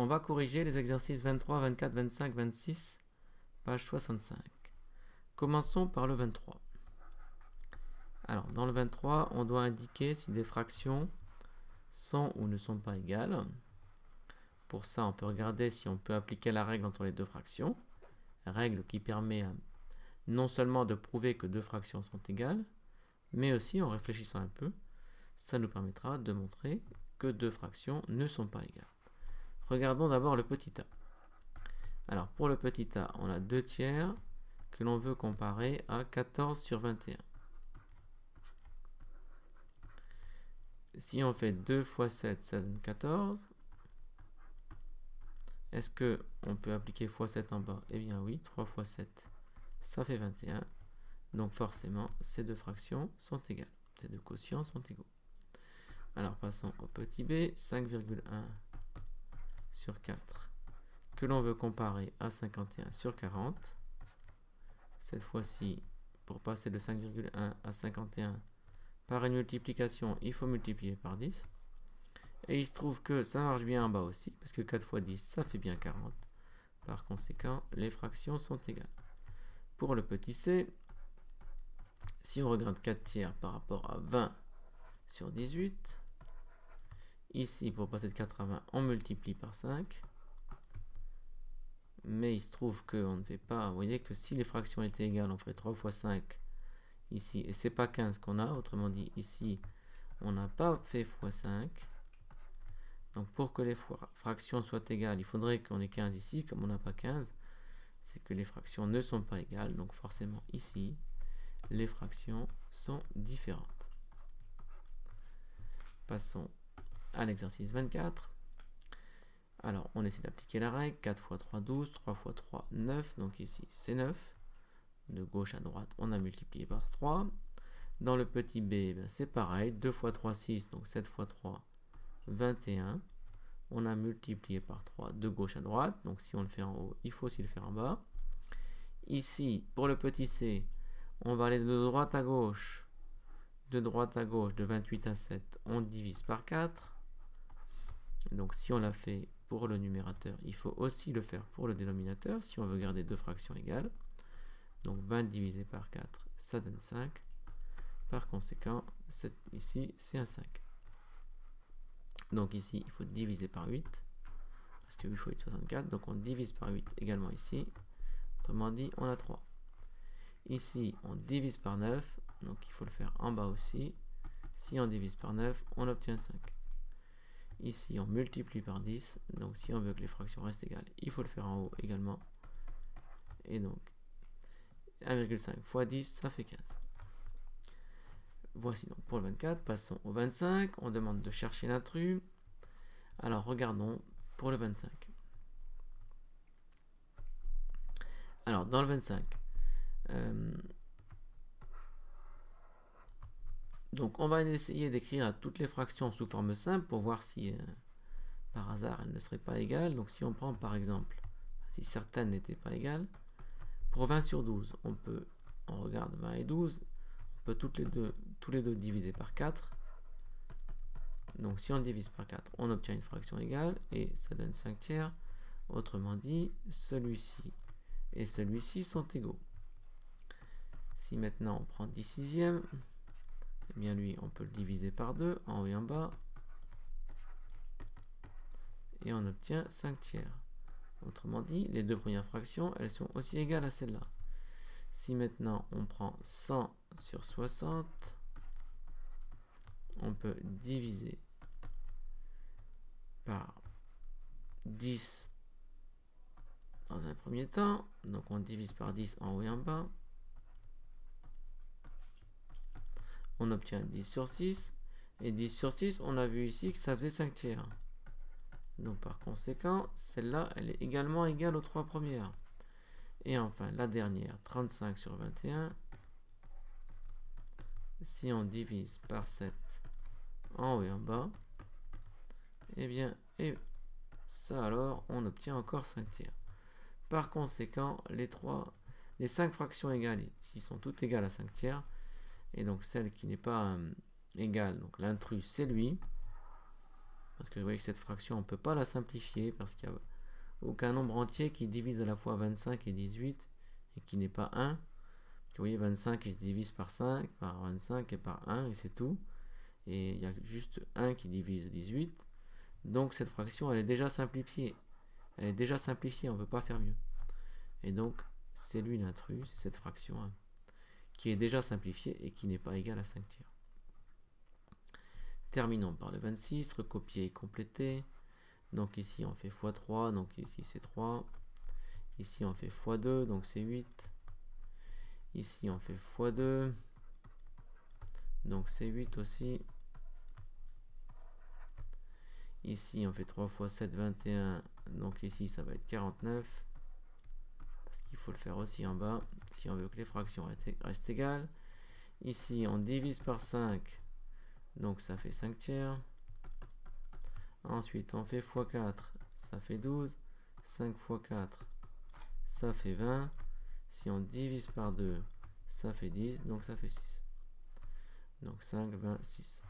On va corriger les exercices 23, 24, 25, 26, page 65. Commençons par le 23. Alors, dans le 23, on doit indiquer si des fractions sont ou ne sont pas égales. Pour ça, on peut regarder si on peut appliquer la règle entre les deux fractions. Règle qui permet non seulement de prouver que deux fractions sont égales, mais aussi, en réfléchissant un peu, ça nous permettra de montrer que deux fractions ne sont pas égales. Regardons d'abord le petit a. Alors, pour le petit a, on a 2 tiers que l'on veut comparer à 14 sur 21. Si on fait 2 fois 7, ça donne 14. Est-ce qu'on peut appliquer x 7 en bas? Eh bien oui, 3 fois 7, ça fait 21. Donc forcément, ces deux fractions sont égales. Ces deux quotients sont égaux. Alors passons au petit b, 5,1 sur 4, que l'on veut comparer à 51 sur 40. Cette fois-ci, pour passer de 5,1 à 51 par une multiplication, il faut multiplier par 10. Et il se trouve que ça marche bien en bas aussi, parce que 4 fois 10, ça fait bien 40. Par conséquent, les fractions sont égales. Pour le petit c, si on regarde 4 tiers par rapport à 20 sur 18, ici, pour passer de 4 à 20, on multiplie par 5. Mais il se trouve qu'on ne fait pas, vous voyez que si les fractions étaient égales, on ferait 3 fois 5 ici, et c'est pas 15 qu'on a, autrement dit, ici, on n'a pas fait x 5. Donc pour que les fractions soient égales, il faudrait qu'on ait 15 ici, comme on n'a pas 15, c'est que les fractions ne sont pas égales, donc forcément ici, les fractions sont différentes. Passons à l'exercice 24. Alors, on essaie d'appliquer la règle. 4 fois 3, 12. 3 fois 3, 9. Donc ici, c'est 9. De gauche à droite, on a multiplié par 3. Dans le petit b, c'est pareil. 2 fois 3, 6. Donc 7 fois 3, 21. On a multiplié par 3 de gauche à droite. Donc si on le fait en haut, il faut aussi le faire en bas. Ici, pour le petit c, on va aller de droite à gauche. De droite à gauche, de 28 à 7, on divise par 4. Donc si on l'a fait pour le numérateur, il faut aussi le faire pour le dénominateur, si on veut garder deux fractions égales. Donc 20 divisé par 4, ça donne 5. Par conséquent, ici, c'est un 5. Donc ici, il faut diviser par 8, parce que 8 fois 8, 64. Donc on divise par 8 également ici. Autrement dit, on a 3. Ici, on divise par 9, donc il faut le faire en bas aussi. Si on divise par 9, on obtient 5. Ici, on multiplie par 10, donc si on veut que les fractions restent égales, il faut le faire en haut également. Et donc, 1,5 fois 10, ça fait 15. Voici donc pour le 24. Passons au 25. On demande de chercher l'intrus. Alors, regardons pour le 25. Alors, dans le 25, donc on va essayer d'écrire toutes les fractions sous forme simple pour voir si par hasard elles ne seraient pas égales. Donc si on prend par exemple, si certaines n'étaient pas égales, pour 20 sur 12, on regarde 20 et 12, on peut tous les deux diviser par 4. Donc si on divise par 4, on obtient une fraction égale et ça donne 5 tiers. Autrement dit, celui-ci et celui-ci sont égaux. Si maintenant on prend 10 sixièmes, eh bien lui, on peut le diviser par 2, en haut et en bas. Et on obtient 5 tiers. Autrement dit, les deux premières fractions, elles sont aussi égales à celle-là. Si maintenant on prend 100 sur 60, on peut diviser par 10 dans un premier temps. Donc on divise par 10 en haut et en bas. On obtient 10 sur 6. Et 10 sur 6, on a vu ici que ça faisait 5 tiers. Donc par conséquent, celle-là, elle est également égale aux 3 premières. Et enfin, la dernière, 35 sur 21. Si on divise par 7 en haut et en bas, eh bien, et ça alors, on obtient encore 5 tiers. Par conséquent, les 5 fractions égales ici sont toutes égales à 5 tiers. Et donc celle qui n'est pas égale, donc l'intrus c'est lui. Parce que vous voyez que cette fraction, on ne peut pas la simplifier parce qu'il n'y a aucun nombre entier qui divise à la fois 25 et 18 et qui n'est pas 1. Vous voyez, 25 il se divise par 5, par 25 et par 1 et c'est tout. Et il y a juste 1 qui divise 18. Donc cette fraction, elle est déjà simplifiée. Elle est déjà simplifiée, on ne peut pas faire mieux. Et donc, c'est lui l'intrus, c'est cette fraction 1, qui est déjà simplifiée et qui n'est pas égale à 5 tiers. Terminons par le 26, recopier et compléter. Donc ici on fait x3, donc ici c'est 3. Ici on fait x2, donc c'est 8. Ici on fait x2, donc c'est 8 aussi. Ici on fait 3 x 7, 21, donc ici ça va être 49. Parce qu'il faut le faire aussi en bas, si on veut que les fractions restent égales. Ici on divise par 5, donc ça fait 5 tiers. Ensuite on fait x4, ça fait 12. 5 x 4, ça fait 20. Si on divise par 2, ça fait 10, donc ça fait 6. Donc 5, 20, 6.